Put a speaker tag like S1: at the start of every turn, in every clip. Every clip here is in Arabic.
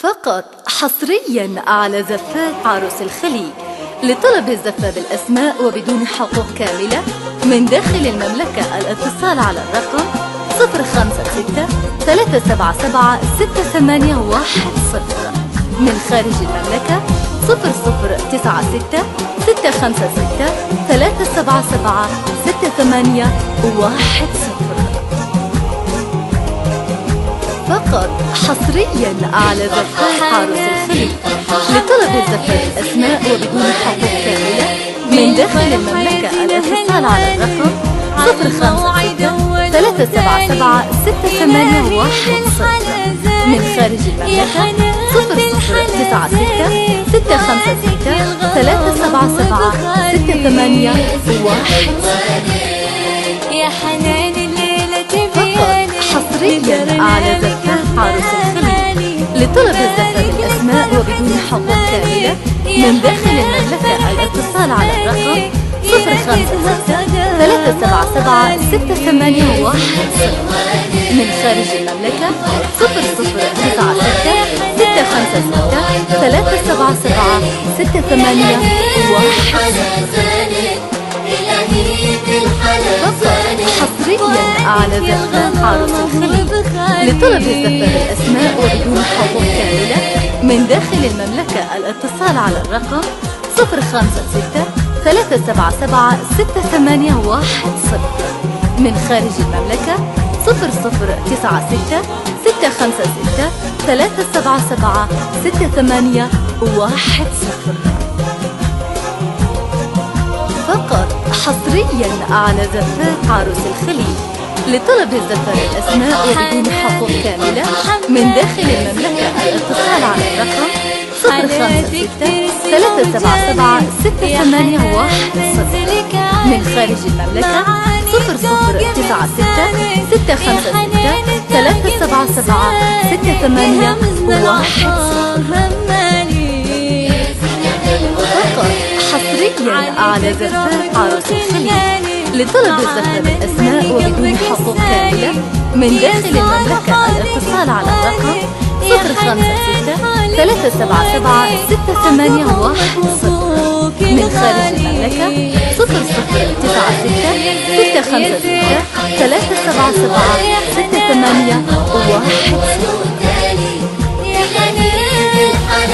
S1: فقط حصريا على زفات عروس الخليج. لطلب الزفة بالأسماء وبدون حقوق كاملة من داخل المملكة الاتصال على الرقم 056 377 6810. من خارج المملكة 0096 656 377 6810. فقط حصريا على زفات عروس الخليج. لطلب الزفة بالأسماء وبدون حقوق كاملة من داخل المملكة الاتصال على الرقم 056 377 6810. من خارج المملكة 0096 656 377 6810.
S2: يا حنان الليلة
S1: فقط حصريا على زفات عروس الخليج. لطلب الزفة بالأسماء وبدون حقوق كاملة من داخل المملكة الاتصال على الرقم 056 377 6810. من خارج المملكة 0096 656 377 6810. فقط حصريا على زفات عروس الخليج. لطلب الزفة بالأسماء وبدون حقوق كاملة من داخل المملكة الاتصال على الرقم 056 377 6810. من خارج المملكة 0096 656 377 6810. فقط حصريا على زفات عروس الخليج. لطلب الزفة بالأسماء وبدون حقوق كاملة من داخل المملكة الاتصال على الرقم 056 377 6810. من خارج المملكة 0096 656 377 6810. فقط حصريا على زفات عروس الخليج. لطلب الزفة بالأسماء وبدون حقوق كاملة من داخل المملكة الاتصال على الرقم 056 377 6810. من خارج المملكة 0096 656 377 6810.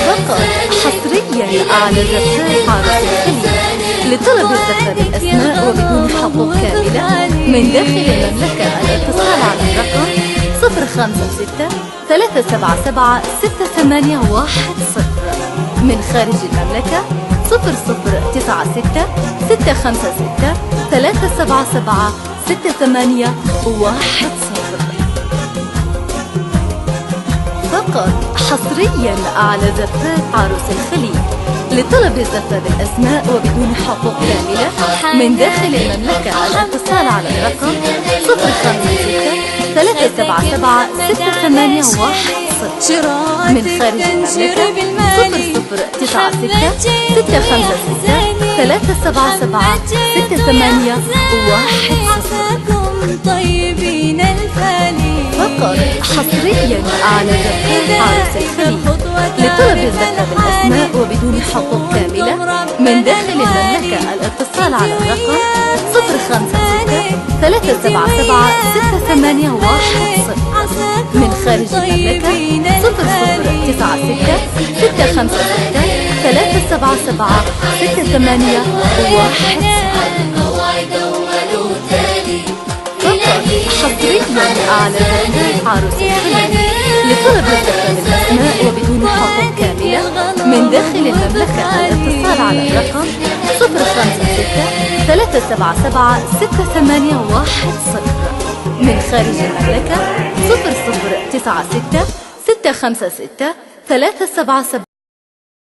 S1: فقط حصريا على زفات عروس الخليج. لطلب الزفة بالأسماء وبدون حقوق كاملة من داخل المملكة الاتصال على الرقم 056 377 6810. من خارج المملكة 0096 656 377 6810. فقط حصريا على زفات عروس الخليج. لطلب الزفة بالأسماء وبدون حقوق كاملة من داخل المملكة الاتصال على الرقم 056 377 6810. من خارج المملكة 0096 656 377 6810.
S2: طيبين الفالي.
S1: فقط حصريا على زفات عروس الخليج. لطلب الزفة بالأسماء وبدون حقوق كاملة من داخل المملكة الاتصال على الرقم 056 377 6810. من خارج المملكة 0096 656 377 6810. فقط حصريا على زفات عروس الخليج. لطلب الزفة بالأسماء وبدون حقوق كاملة من داخل المملكة الاتصال على الرقم 056 377 6810. من خارج المملكة 0096 656 377